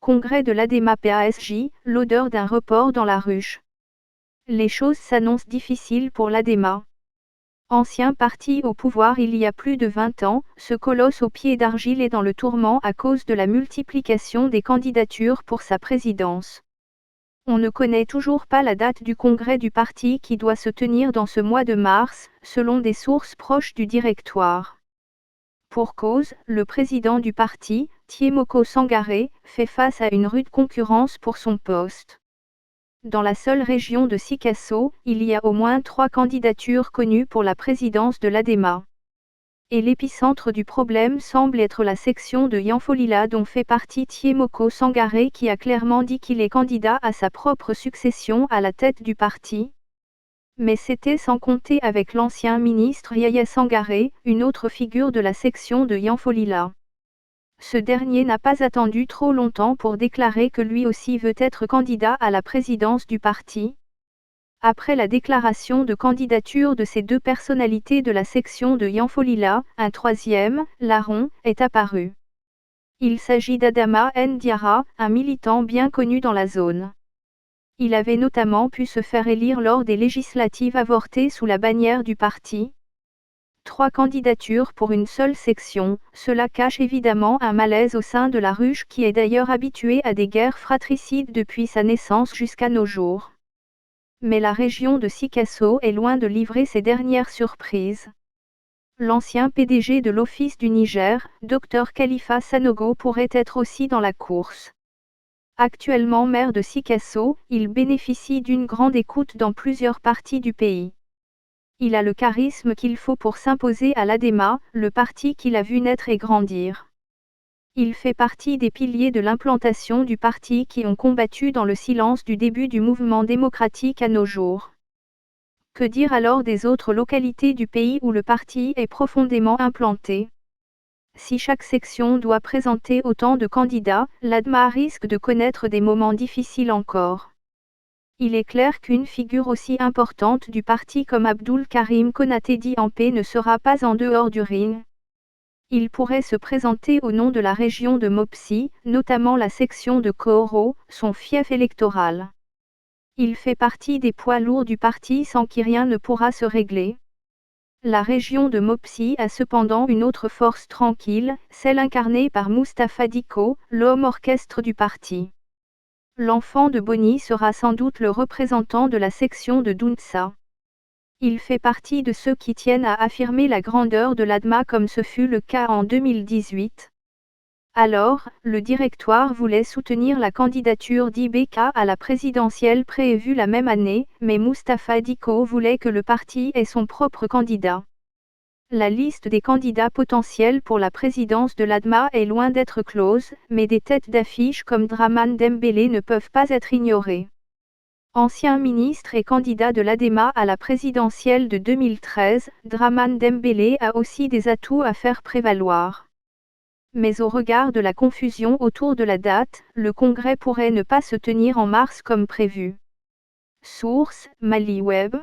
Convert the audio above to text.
Congrès de l'ADEMA-PASJ, l'odeur d'un report dans la ruche. Les choses s'annoncent difficiles pour l'ADEMA. Ancien parti au pouvoir il y a plus de 20 ans, ce colosse aux pieds d'argile est dans le tourment à cause de la multiplication des candidatures pour sa présidence. On ne connaît toujours pas la date du congrès du parti qui doit se tenir dans ce mois de mars, selon des sources proches du directoire. Pour cause, le président du parti, Thiemoko Sangaré, fait face à une rude concurrence pour son poste. Dans la seule région de Sikasso, il y a au moins 3 candidatures connues pour la présidence de l'ADEMA. Et l'épicentre du problème semble être la section de Yanfolila dont fait partie Thiemoko Sangaré qui a clairement dit qu'il est candidat à sa propre succession à la tête du parti. Mais c'était sans compter avec l'ancien ministre Yaya Sangaré, une autre figure de la section de Yanfolila. Ce dernier n'a pas attendu trop longtemps pour déclarer que lui aussi veut être candidat à la présidence du parti. Après la déclaration de candidature de ces 2 personnalités de la section de Yanfolila, un troisième, larron, est apparu. Il s'agit d'Adama Ndiara, un militant bien connu dans la zone. Il avait notamment pu se faire élire lors des législatives avortées sous la bannière du parti. 3 candidatures pour une seule section, cela cache évidemment un malaise au sein de la ruche qui est d'ailleurs habituée à des guerres fratricides depuis sa naissance jusqu'à nos jours. Mais la région de Sikasso est loin de livrer ses dernières surprises. L'ancien PDG de l'Office du Niger, Dr Khalifa Sanogo pourrait être aussi dans la course. Actuellement maire de Sikasso, il bénéficie d'une grande écoute dans plusieurs parties du pays. Il a le charisme qu'il faut pour s'imposer à l'ADEMA, le parti qu'il a vu naître et grandir. Il fait partie des piliers de l'implantation du parti qui ont combattu dans le silence du début du mouvement démocratique à nos jours. Que dire alors des autres localités du pays où le parti est profondément implanté? Si chaque section doit présenter autant de candidats, l'ADEMA risque de connaître des moments difficiles encore. Il est clair qu'une figure aussi importante du parti comme Abdul Karim Konaté dit en paix ne sera pas en dehors du ring. Il pourrait se présenter au nom de la région de Mopsi, notamment la section de Kooro, son fief électoral. Il fait partie des poids lourds du parti sans qui rien ne pourra se régler. La région de Mopsi a cependant une autre force tranquille, celle incarnée par Mustapha Diko, l'homme orchestre du parti. L'enfant de Boni sera sans doute le représentant de la section de Dounsa. Il fait partie de ceux qui tiennent à affirmer la grandeur de l'ADEMA comme ce fut le cas en 2018. Alors, le directoire voulait soutenir la candidature d'IBK à la présidentielle prévue la même année, mais Mustapha Diko voulait que le parti ait son propre candidat. La liste des candidats potentiels pour la présidence de l'ADEMA est loin d'être close, mais des têtes d'affiche comme Dramane Dembélé ne peuvent pas être ignorées. Ancien ministre et candidat de l'ADEMA à la présidentielle de 2013, Dramane Dembélé a aussi des atouts à faire prévaloir. Mais au regard de la confusion autour de la date, le congrès pourrait ne pas se tenir en mars comme prévu. Source: Mali Web.